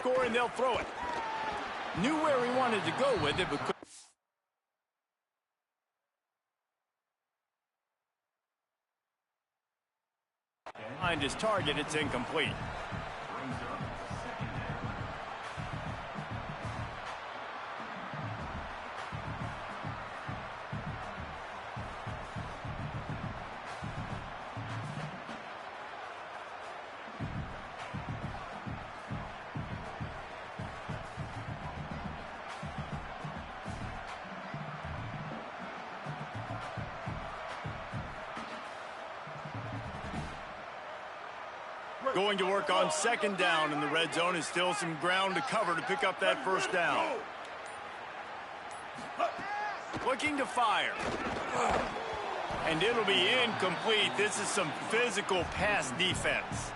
score, and they'll throw it. Knew where he wanted to go with it, but couldn't. Behind his target, it's incomplete. Going to work on second down in the red zone, is still some ground to cover to pick up that first down. Looking to fire. And it'll be incomplete. This is some physical pass defense.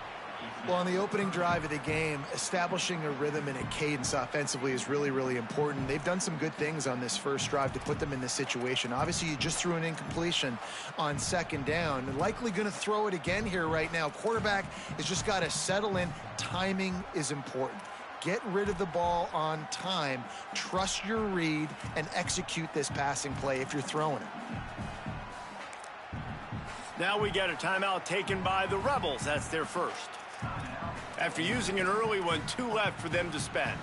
Well, on the opening drive of the game, establishing a rhythm and a cadence offensively is really, really important. They've done some good things on this first drive to put them in this situation. Obviously, you just threw an incompletion on second down, and likely going to throw it again here right now. Quarterback has just got to settle in. Timing is important. Get rid of the ball on time. Trust your read and execute this passing play if you're throwing it. Now we get a timeout taken by the Rebels. That's their first. After using an early one, 2 left for them to spend.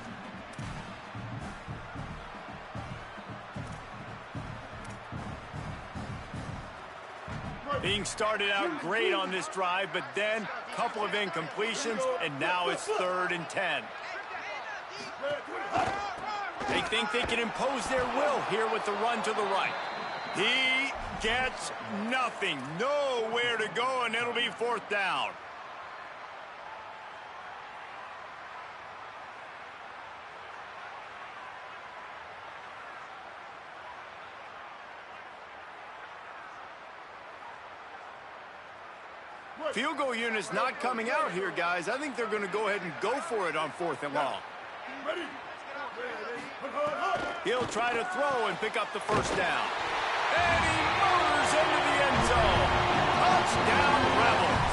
Being started out great on this drive, but then a couple of incompletions, and now it's 3rd and 10. They think they can impose their will here with the run to the right. He gets nothing. Nowhere to go, and it'll be 4th down. Field goal unit's not coming out here, guys. I think they're going to go ahead and go for it on 4th and long. He'll try to throw and pick up the first down. And he motors into the end zone. Touchdown, Rebels.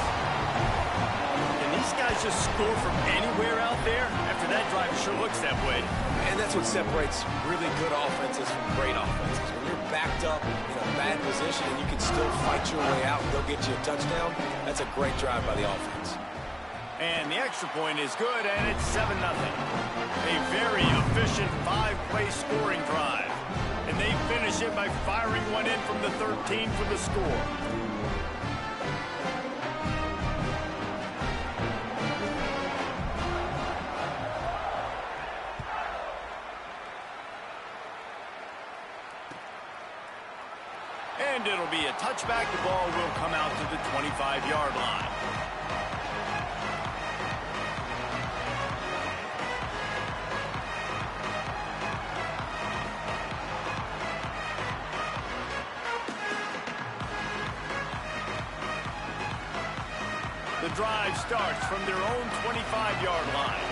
Can these guys just score from anywhere out there? After that drive, it sure looks that way. And that's what separates really good offenses from great offenses. When you're backed up in a bad position and you can still fight your way out and go get you a touchdown, that's a great drive by the offense. And the extra point is good, and it's 7-0. A very efficient 5-play scoring drive. And they finish it by firing one in from the 13 for the score. And it'll be a touchback. The ball will come out to the 25-yard line. The drive starts from their own 25-yard line.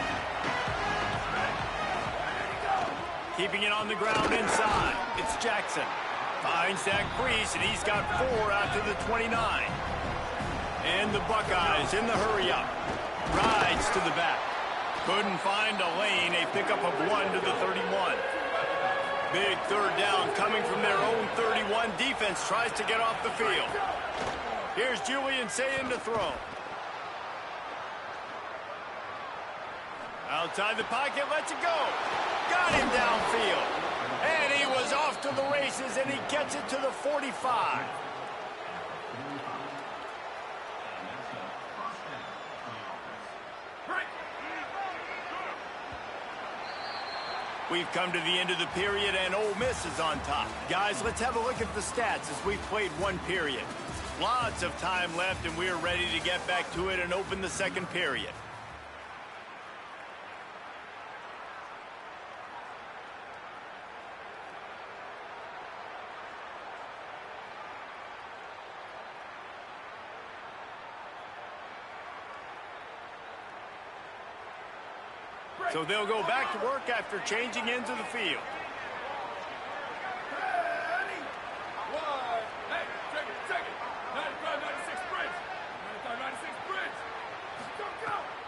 Keeping it on the ground inside. It's Jackson. Finds that crease, and he's got 4 out to the 29. And the Buckeyes in the hurry-up. Rides to the back. Couldn't find a lane. A pickup of 1 to the 31. Big 3rd down coming from their own 31. Defense tries to get off the field. Here's Julian Sayin to throw. Outside the pocket, lets it go. Got him downfield. And he was off to the races, and he gets it to the 45. We've come to the end of the period, and Ole Miss is on top. Guys, let's have a look at the stats as we've played one period. Lots of time left, and we're ready to get back to it and open the second period. So they'll go back to work after changing into the field.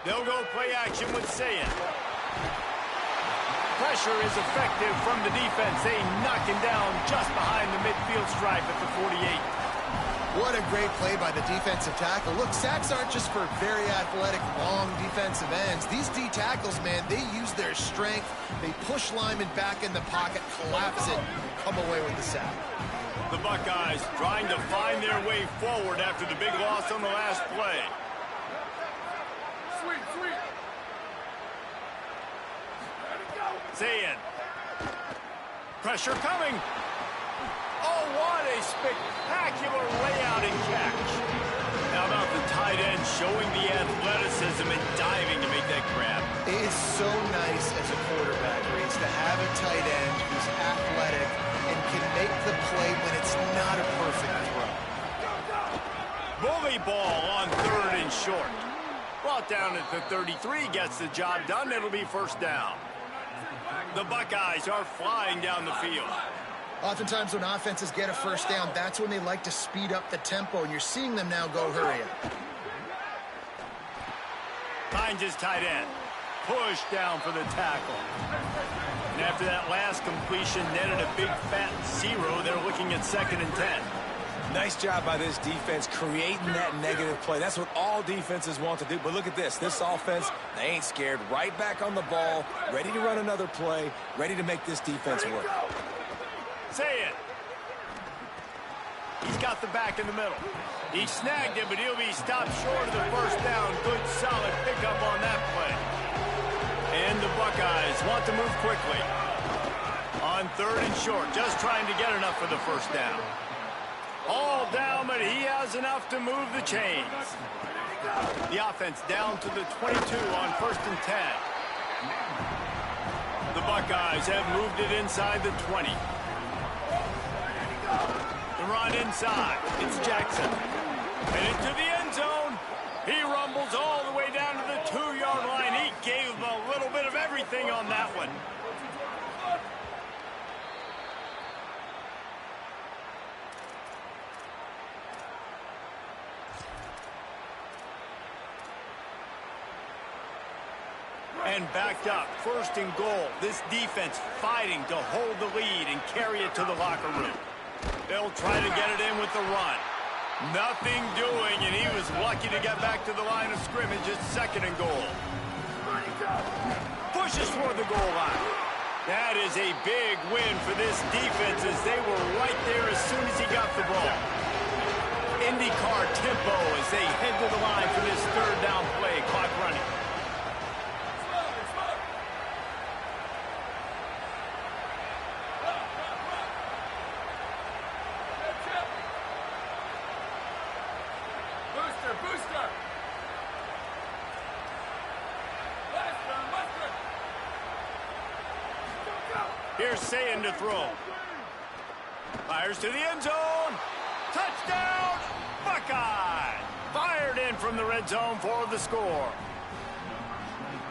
They'll go play action with Sayin. pressure is effective from the defense. They knock him down just behind the midfield stripe at the 48. What a great play by the defensive tackle. Look, sacks aren't just for very athletic, long defensive ends. These D tackles, man, they use their strength. They push linemen back in the pocket, collapse it, come away with the sack. The Buckeyes trying to find their way forward after the big loss on the last play. Zayin. Pressure coming. Oh, what a spectacular layout and catch. How about the tight end showing the athleticism and diving to make that grab? It is so nice as a quarterback, Reese, to have a tight end who's athletic and can make the play when it's not a perfect throw. Bully ball on 3rd and short. Brought down at the 33, gets the job done. It'll be first down. The Buckeyes are flying down the field. Oftentimes when offenses get a first down, that's when they like to speed up the tempo, and you're seeing them now go hurry up. Finds his tight end. Push down for the tackle. And after that last completion netted a big fat 0, they're looking at 2nd and 10. Nice job by this defense creating that negative play. That's what all defenses want to do. But look at this. This offense, they ain't scared. Right back on the ball, ready to run another play, ready to make this defense work. Say it. He's got the back in the middle. He snagged it, but he'll be stopped short of the first down. Good, solid pickup on that play. And the Buckeyes want to move quickly. On 3rd and short, just trying to get enough for the first down. All down, but he has enough to move the chains. The offense down to the 22 on 1st and 10. The Buckeyes have moved it inside the 20. The run inside. It's Jackson. And into the end zone. He rumbles all the way down to the 2-yard line. He gave him a little bit of everything on that one. And backed up, 1st and goal. This defense fighting to hold the lead and carry it to the locker room. They'll try to get it in with the run. Nothing doing, and he was lucky to get back to the line of scrimmage at 2nd and goal. Pushes toward the goal line. That is a big win for this defense as they were right there as soon as he got the ball. IndyCar tempo as they head to the line for this 3rd down play. Clock running. Here's Zayin to throw. Fires to the end zone. Touchdown, Buckeye! Fired in from the red zone for the score.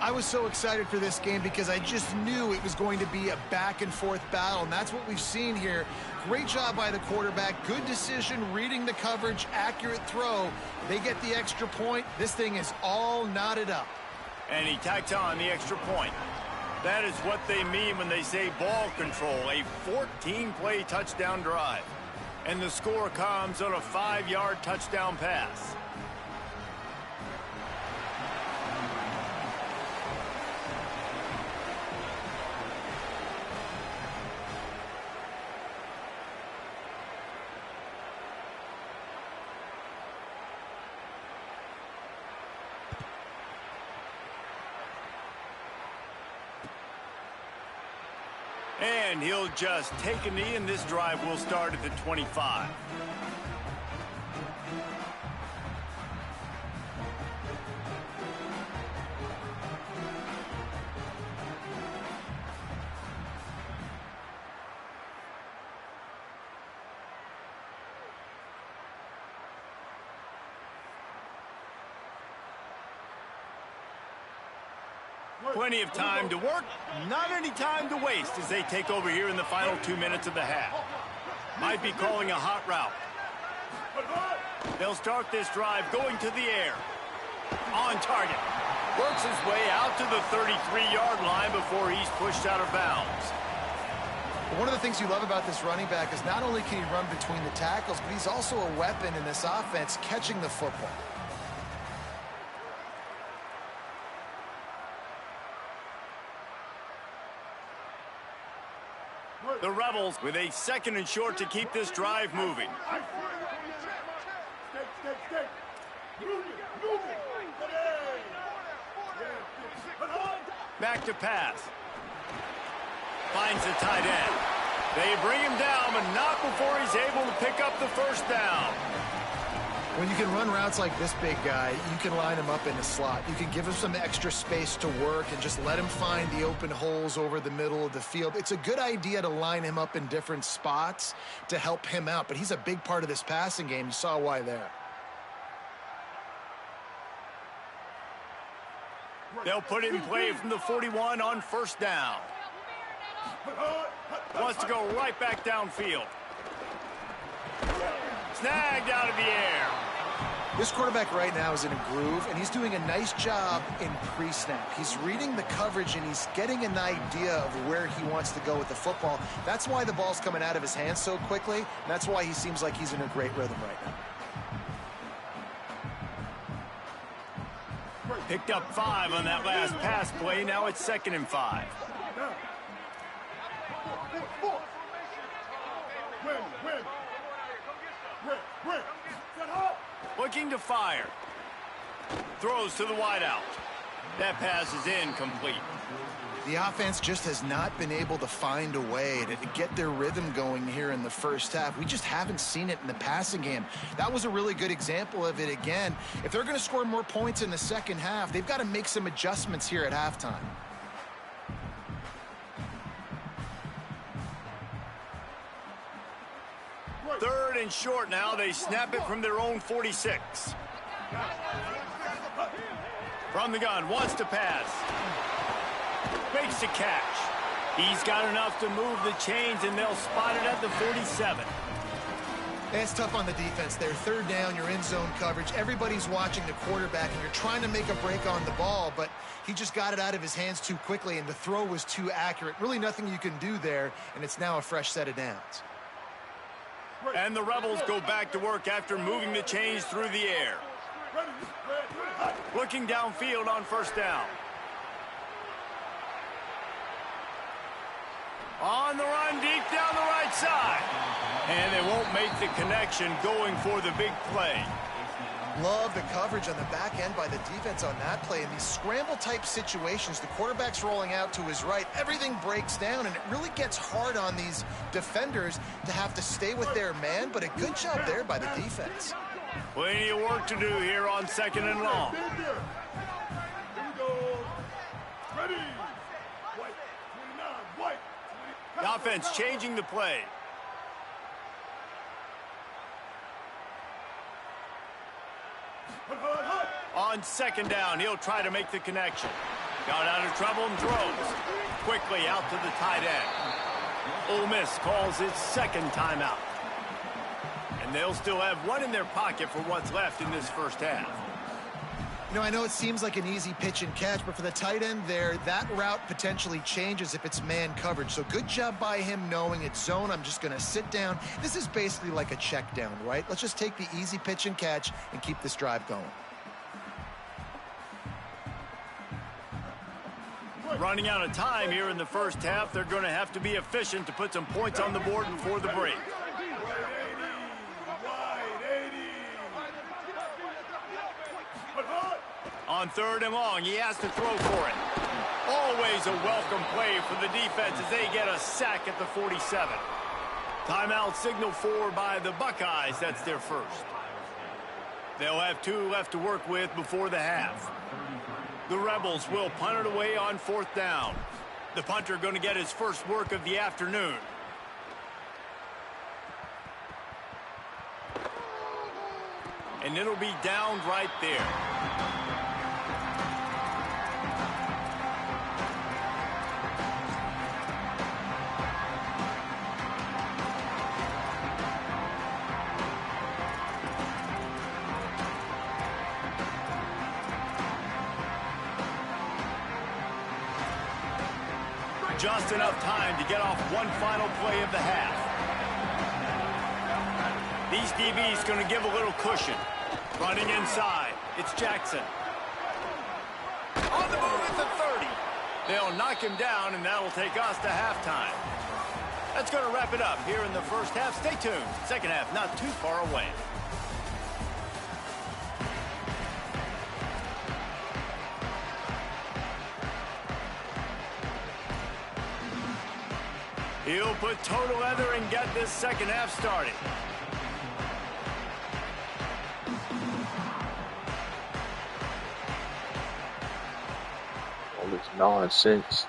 I was so excited for this game because I just knew it was going to be a back-and-forth battle, and that's what we've seen here. Great job by the quarterback. Good decision, reading the coverage, accurate throw. They get the extra point. This thing is all knotted up. And he tacks on the extra point. That is what they mean when they say ball control, a 14-play touchdown drive. And the score comes on a 5-yard touchdown pass. And he'll just take a knee, and this drive will start at the 25. Plenty of time to work, not any time to waste as they take over here in the final 2 minutes of the half. Might be calling a hot route. They'll start this drive going to the air. On target. Works his way out to the 33-yard line before he's pushed out of bounds. One of the things you love about this running back is not only can he run between the tackles, but he's also a weapon in this offense catching the football. The Rebels with a 2nd and short to keep this drive moving. Back to pass. Finds the tight end. They bring him down, but not before he's able to pick up the first down. When you can run routes like this big guy, you can line him up in the slot. You can give him some extra space to work and just let him find the open holes over the middle of the field. It's a good idea to line him up in different spots to help him out, but he's a big part of this passing game. You saw why there. They'll put it in play from the 41 on first down. Wants to go right back downfield. Snagged out of the air. This quarterback right now is in a groove, and he's doing a nice job in pre-snap. He's reading the coverage, and he's getting an idea of where he wants to go with the football. That's why the ball's coming out of his hands so quickly, and that's why he seems like he's in a great rhythm right now. Picked up 5 on that last pass play. Now it's 2nd and 5. Looking to fire. Throws to the wideout. That pass is incomplete. The offense just has not been able to find a way to get their rhythm going here in the first half. We just haven't seen it in the passing game. That was a really good example of it again. If they're going to score more points in the second half, they've got to make some adjustments here at halftime. Third and short now. They snap it from their own 46. From the gun, wants to pass. Makes the catch. He's got enough to move the chains, and they'll spot it at the 47. It's tough on the defense there. Third down, you're in zone coverage. Everybody's watching the quarterback, and you're trying to make a break on the ball, but he just got it out of his hands too quickly, and the throw was too accurate. Really nothing you can do there, and it's now a fresh set of downs. And the Rebels go back to work after moving the chains through the air. Looking downfield on first down. On the run, deep down the right side. And they won't make the connection going for the big play. Love the coverage on the back end by the defense on that play. In these scramble-type situations, the quarterback's rolling out to his right. Everything breaks down, and it really gets hard on these defenders to have to stay with their man, but a good job there by the defense. Plenty of work to do here on 2nd and long. The offense changing the play. On 2nd down, he'll try to make the connection. Got out of trouble and throws. Quickly out to the tight end. Ole Miss calls its 2nd timeout. And they'll still have one in their pocket for what's left in this first half. You know, I know it seems like an easy pitch and catch, but for the tight end there, that route potentially changes if it's man coverage. So good job by him knowing it's zone. I'm just going to sit down. This is basically like a check down, right? Let's just take the easy pitch and catch and keep this drive going. Running out of time here in the first half. They're going to have to be efficient to put some points on the board before the break. On 3rd and long, he has to throw for it. Always a welcome play for the defense as they get a sack at the 47. Timeout signal for by the Buckeyes. That's their first. They'll have 2 left to work with before the half. The Rebels will punt it away on 4th down. The punter going to get his first work of the afternoon. And it'll be downed right there. just enough time to get off one final play of the half. These DBs going to give a little cushion. Running inside, it's Jackson. On the move at the 30. They'll knock him down, and that'll take us to halftime. That's going to wrap it up here in the first half. Stay tuned. Second half not too far away. He'll put total leather and get this second half started. All this nonsense.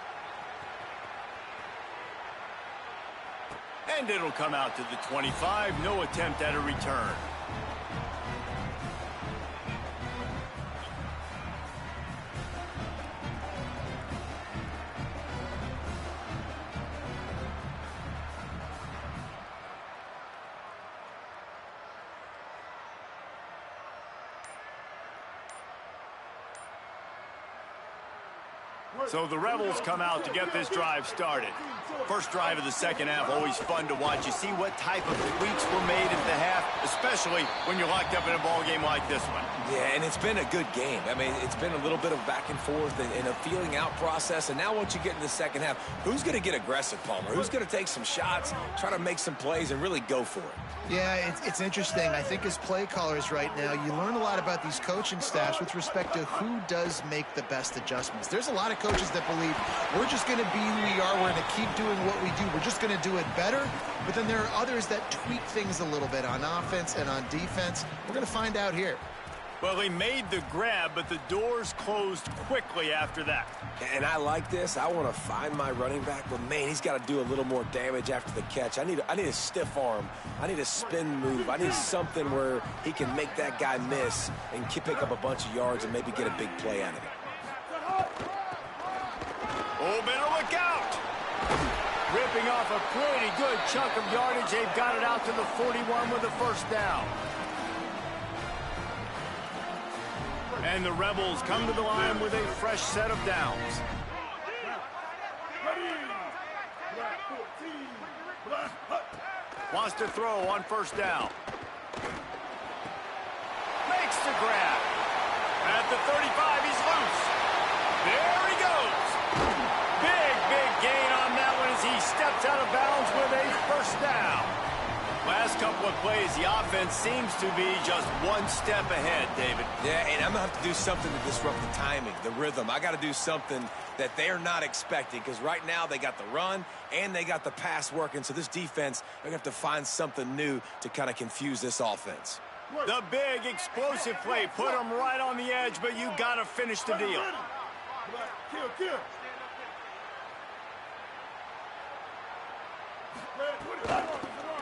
And it'll come out to the 25. No attempt at a return. So the Rebels come out to get this drive started. First drive of the second half, always fun to watch. You see what type of tweaks were made at the half, especially when you're locked up in a ball game like this one. Yeah, and it's been a good game. I mean, it's been a little bit of back and forth and a feeling out process. And now once you get in the second half, who's going to get aggressive, Palmer? Who's going to take some shots, try to make some plays, and really go for it? Yeah, it's interesting. I think as play callers right now, you learn a lot about these coaching staffs with respect to who does make the best adjustments. There's a lot of coaches that believe we're just going to be who we are. We're going to keep doing what we do. We're just going to do it better. But then there are others that tweak things a little bit on offense and on defense. We're going to find out here. Well, he made the grab, but the doors closed quickly after that. And I like this. I want to find my running back, but, man, he's got to do a little more damage after the catch. I need a stiff arm. I need a spin move. I need something where he can make that guy miss and pick up a bunch of yards and maybe get a big play out of it. Oh, better look out. Ripping off a pretty good chunk of yardage. They've got it out to the 41 with a first down. And the Rebels come to the line with a fresh set of downs. Wants to throw on first down. Makes the grab. At the 35, he's loose. There he goes. Big gain on that one as he steps out of bounds with a first down. Last couple of plays, the offense seems to be just one step ahead, David. Yeah, and I'm going to have to do something to disrupt the timing, the rhythm. I got to do something that they're not expecting because right now they got the run and they got the pass working. So this defense, they're going to have to find something new to kind of confuse this offense. The big explosive play put them right on the edge, but you got to finish the deal.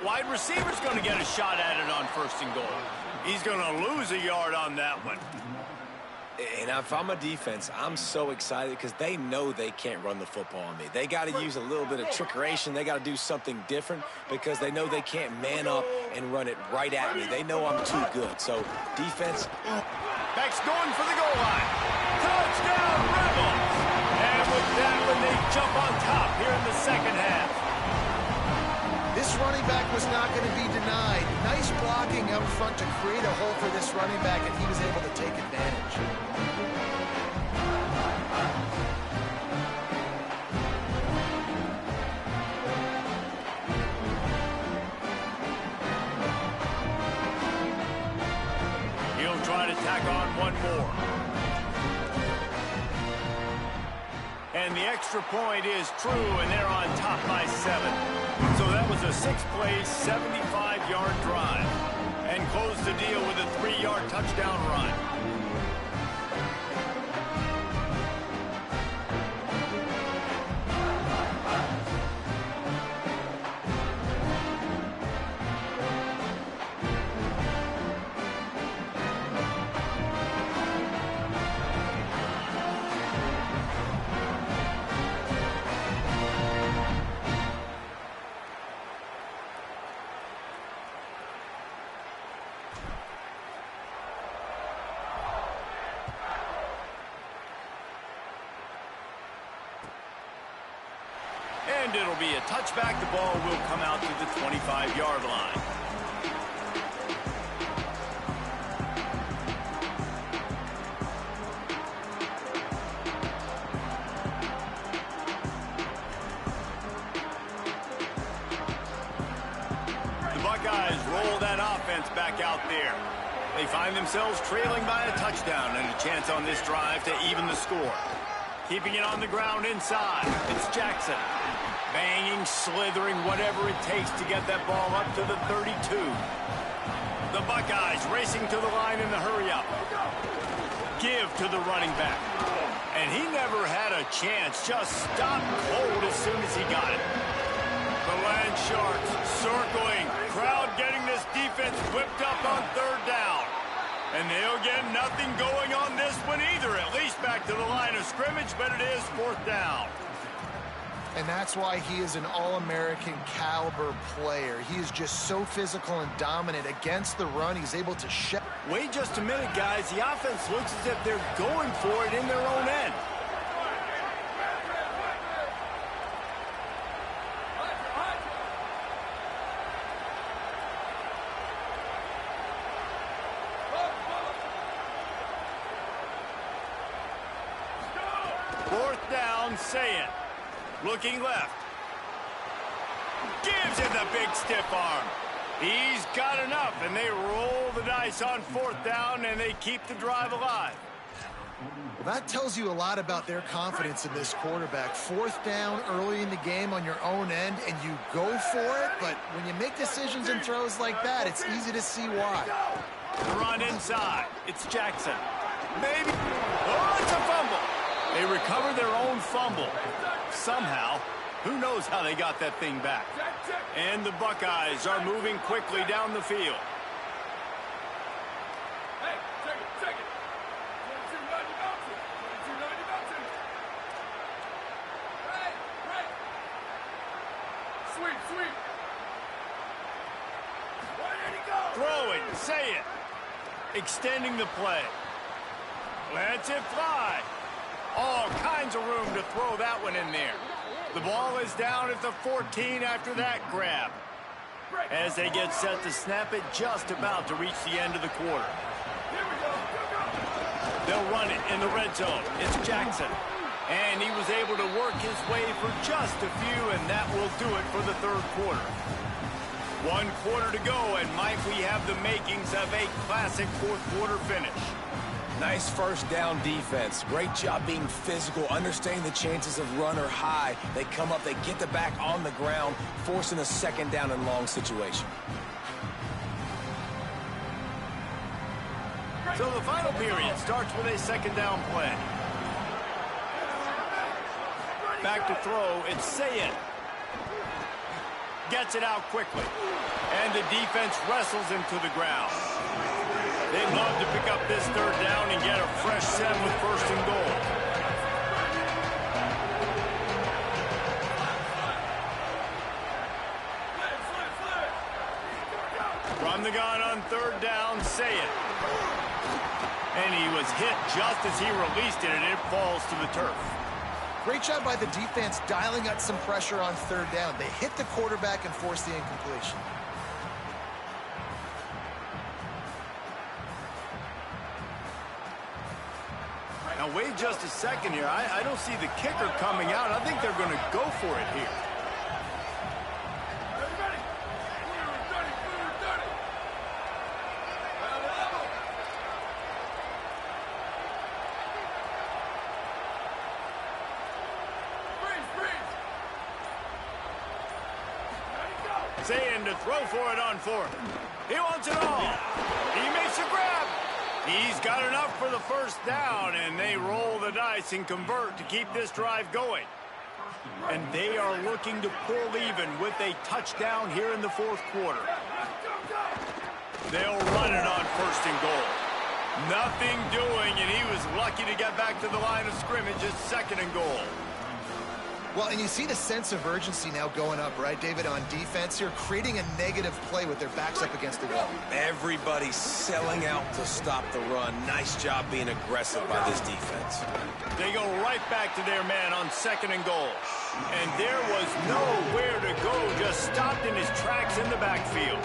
Wide receiver's going to get a shot at it on first and goal. He's going to lose a yard on that one. And if I'm a defense, I'm so excited because they know they can't run the football on me. They got to use a little bit of trickeration. They got to do something different because they know they can't man up and run it right at me. They know I'm too good. So defense. Beck's going for the goal line. Touchdown, Rebels! And with that one, they jump on top here in the second half. This running back was not going to be denied. Nice blocking up front to create a hole for this running back, and he was able to take advantage. He'll try to tack on one more. And the extra point is true, and they're on top by 7. So that was a 6-play, 75-yard drive. And close the deal with a 3-yard touchdown run. And it'll be a touchback. The ball will come out to the 25-yard line. The Buckeyes roll that offense back out there. They find themselves trailing by a touchdown and a chance on this drive to even the score. Keeping it on the ground inside. It's Jackson. Banging, slithering, whatever it takes to get that ball up to the 32. The Buckeyes racing to the line in the hurry-up. Give to the running back. And he never had a chance. Just stopped cold as soon as he got it. The Land Sharks circling. Crowd getting this defense whipped up on third down. And they'll get nothing going on this one either, at least back to the line of scrimmage, but it is fourth down. And that's why he is an All-American caliber player. He is just so physical and dominant against the run. He's able to Wait just a minute, guys. The offense looks as if they're going for it in their own end. Fourth down, say it. Looking left. Gives it the big stiff arm. He's got enough, and they roll the dice on fourth down, and they keep the drive alive. Well, that tells you a lot about their confidence in this quarterback. Fourth down early in the game on your own end, and you go for it, but when you make decisions and throws like that, it's easy to see why. The run inside. It's Jackson. Maybe. Oh, it's a fumble. They recover their own fumble. Somehow, who knows how they got that thing back. And the Buckeyes are moving quickly down the field. Hey, check it. 22-90 mountain. 22-90 mountain. Right. Sweep. Where did he go? Throwing, say it. Extending the play. Lets it fly. All kinds of room to throw that one in there. The ball is down at the 14 after that grab. As they get set to snap it, just about to reach the end of the quarter. Here we go. They'll run it in the red zone. It's Jackson. And he was able to work his way for just a few, and that will do it for the third quarter. 1 quarter to go, and Mike, we have the makings of a classic fourth quarter finish. Nice first down defense. Great job being physical, understanding the chances of run or high. They come up, they get the back on the ground, forcing a second down and long situation. So the final period starts with a second down play. Back to throw, it's Sayed. Gets it out quickly. And the defense wrestles him to the ground. They'd love to pick up this third down and get a fresh set with first and goal. From the gun on third down, say it. And he was hit just as he released it, and it falls to the turf. Great job by the defense dialing up some pressure on third down. They hit the quarterback and forced the incompletion. Now, wait just a second here. I don't see the kicker coming out. I think they're going to go for it here. Ready. Freeze. Saying to throw for it on fourth. He wants it all. He makes a grab. He's got enough for the first down, and they roll the dice and convert to keep this drive going. And they are looking to pull even with a touchdown here in the fourth quarter. They'll run it on first and goal. Nothing doing, and he was lucky to get back to the line of scrimmage at second and goal. Well, and you see the sense of urgency now going up, right, David, on defense here, creating a negative play with their backs up against the wall. Everybody's selling out to stop the run. Nice job being aggressive by this defense. They go right back to their man on 2nd and goal. And there was nowhere to go, just stopped in his tracks in the backfield.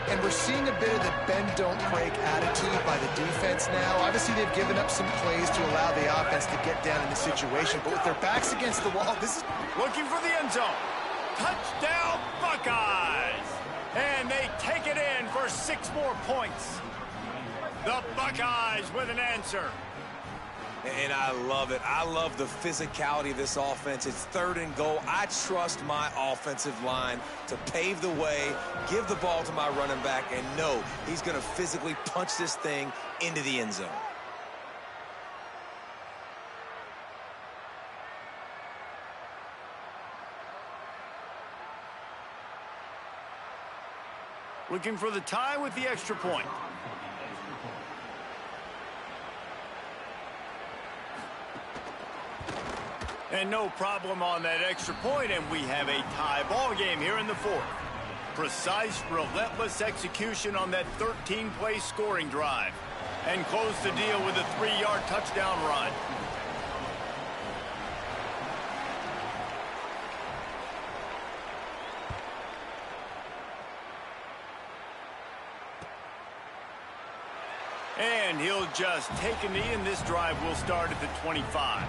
And we're seeing a bit of the bend-don't-break attitude by the defense now. Obviously, they've given up some plays to allow the offense to get down in the situation. But with their backs against the wall, this is... Looking for the end zone. Touchdown, Buckeyes! And they take it in for 6 more points. The Buckeyes with an answer. And I love it. I love the physicality of this offense. It's 3rd and goal. I trust my offensive line to pave the way, give the ball to my running back, and know he's going to physically punch this thing into the end zone. Looking for the tie with the extra point. And no problem on that extra point, and we have a tie ball game here in the 4th. Precise, relentless execution on that 13-play scoring drive. And close the deal with a 3-yard touchdown run. And he'll just take a knee, and this drive will start at the 25.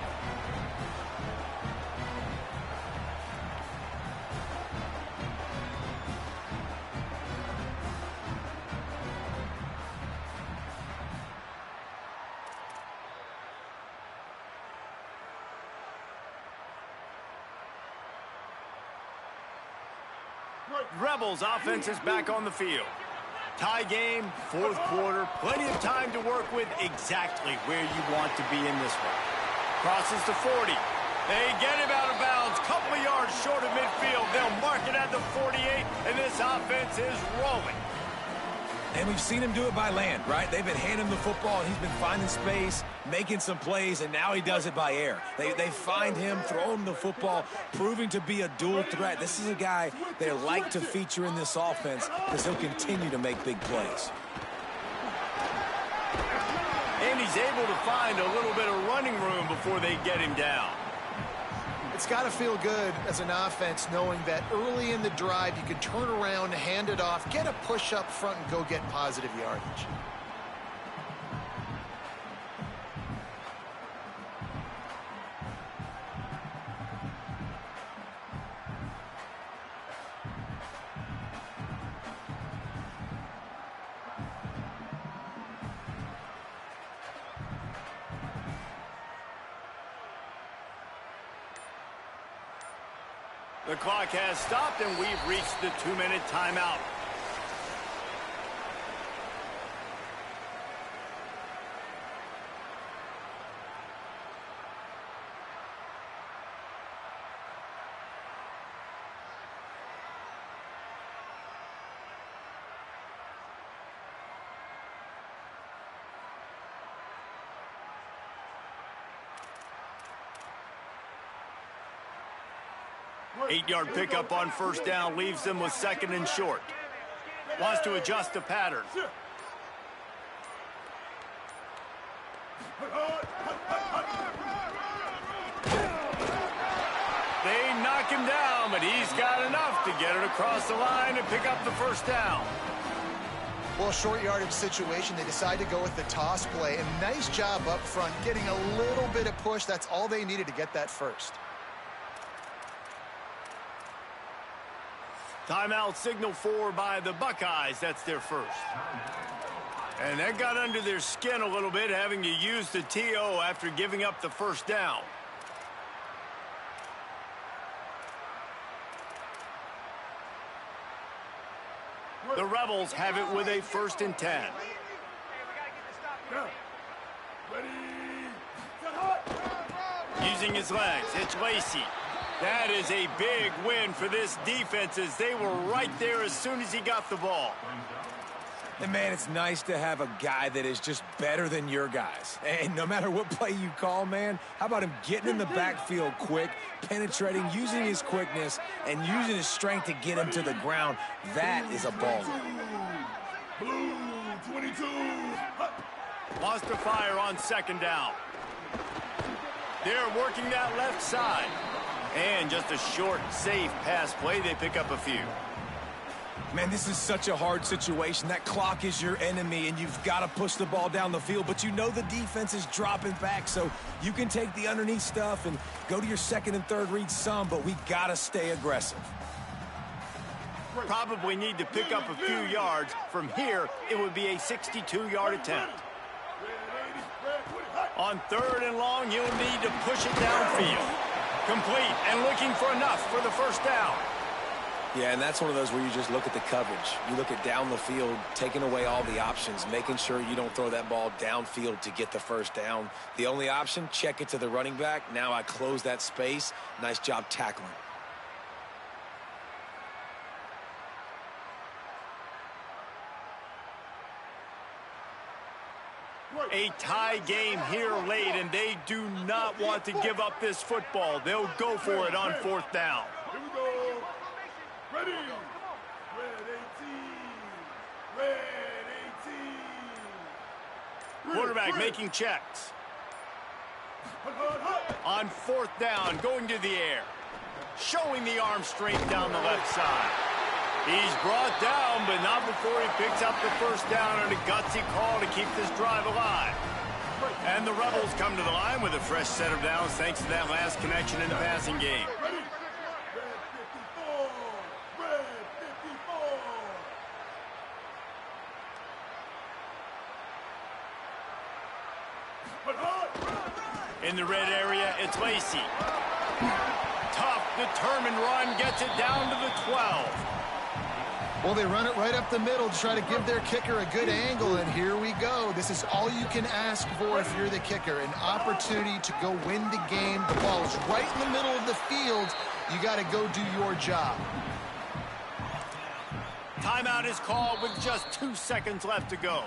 Rebels offense is back on the field. Tie game, 4th quarter, plenty of time to work with, exactly where you want to be in this one. Crosses to 40. They get him out of bounds, couple of yards short of midfield. They'll mark it at the 48, and this offense is rolling. And we've seen him do it by land, right? They've been handing him the football, and he's been finding space, making some plays, and now he does it by air. They find him, throw him the football, proving to be a dual threat. This is a guy they like to feature in this offense because he'll continue to make big plays. And he's able to find a little bit of running room before they get him down. It's got to feel good as an offense knowing that early in the drive you can turn around, hand it off, get a push up front, and go get positive yardage. The clock has stopped, and we've reached the 2-minute timeout. Eight-yard pickup on 1st down leaves them with 2nd and short. Wants to adjust the pattern. They knock him down, but he's got enough to get it across the line and pick up the 1st down. Well, short yardage situation, they decide to go with the toss play. And nice job up front, getting a little bit of push. That's all they needed to get that first. Timeout signal for by the Buckeyes. That's their first. And that got under their skin a little bit, having to use the TO after giving up the 1st down. The Rebels have it with a 1st and 10. Using his legs, it's Lacey. That is a big win for this defense as they were right there as soon as he got the ball. And, man, it's nice to have a guy that is just better than your guys. And no matter what play you call, man, how about him getting in the backfield quick, penetrating, using his quickness, and using his strength to get him to the ground. That is a ball. Blue 22. Lost to fire on second down. They're working that left side. And just a short, safe pass play. They pick up a few. Man, this is such a hard situation. That clock is your enemy, and you've got to push the ball down the field. But you know the defense is dropping back, so you can take the underneath stuff and go to your second and third read some, but we got to stay aggressive. Probably need to pick up a few yards. From here, it would be a 62-yard attempt. On third and long, you'll need to push it downfield. Complete and looking for enough for the first down. Yeah, and that's one of those where you just look at the coverage. You look at down the field, taking away all the options, making sure you don't throw that ball downfield to get the first down. The only option, check it to the running back. Now I close that space. Nice job tackling. A tie game here late, and they do not want to give up this football. They'll go for it on fourth down. Here we go. Ready. Red 18. Red 18. Quarterback making checks. On fourth down, going to the air. Showing the arm strength down the left side. He's brought down, but not before he picks up the first down on a gutsy call to keep this drive alive. And the Rebels come to the line with a fresh set of downs thanks to that last connection in the passing game. Ready. Red 54. Red 54. In the red area, it's Lacey. Tough, determined run, gets it down to the 12. Well, they run it right up the middle to try to give their kicker a good angle, and here we go. This is all you can ask for if you're the kicker, an opportunity to go win the game. The ball is right in the middle of the field. You got to go do your job. Timeout is called with just 2 seconds left to go.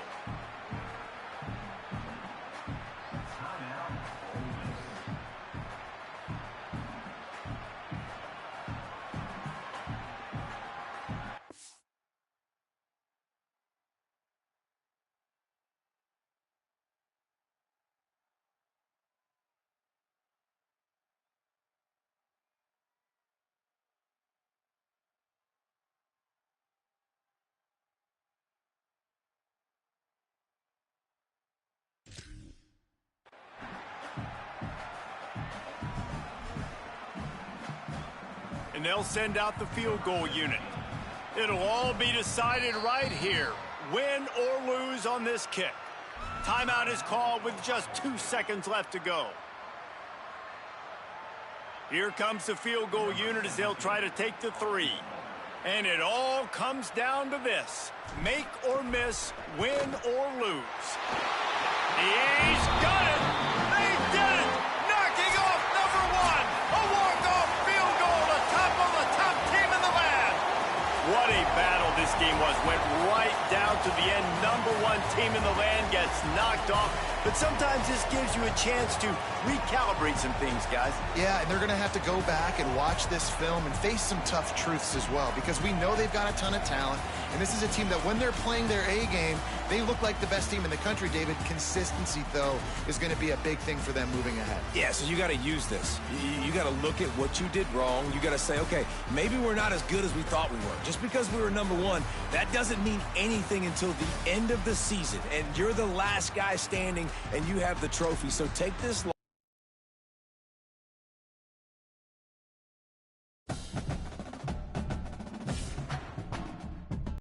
And they'll send out the field goal unit. It'll all be decided right here, win or lose on this kick. Timeout is called with just 2 seconds left to go. Here comes the field goal unit as they'll try to take the 3. And it all comes down to this: make or miss, win or lose. He's got it! They did it! Knocking off number 1! A walk-off field goal to topple the top team in the land! What a battle this game was. Went right down to the end. Number 1 team in the land gets knocked off. But sometimes this gives you a chance to recalibrate some things, guys. Yeah, and they're going to have to go back and watch this film and face some tough truths as well, because we know they've got a ton of talent, and this is a team that when they're playing their A game, they look like the best team in the country, David. Consistency, though, is going to be a big thing for them moving ahead. Yeah, so you got to use this. You got to look at what you did wrong. You got to say, okay, maybe we're not as good as we thought we were. Just because we were number 1, that doesn't mean anything until the end of the season, and you're the last guy standing, and you have the trophy. So take this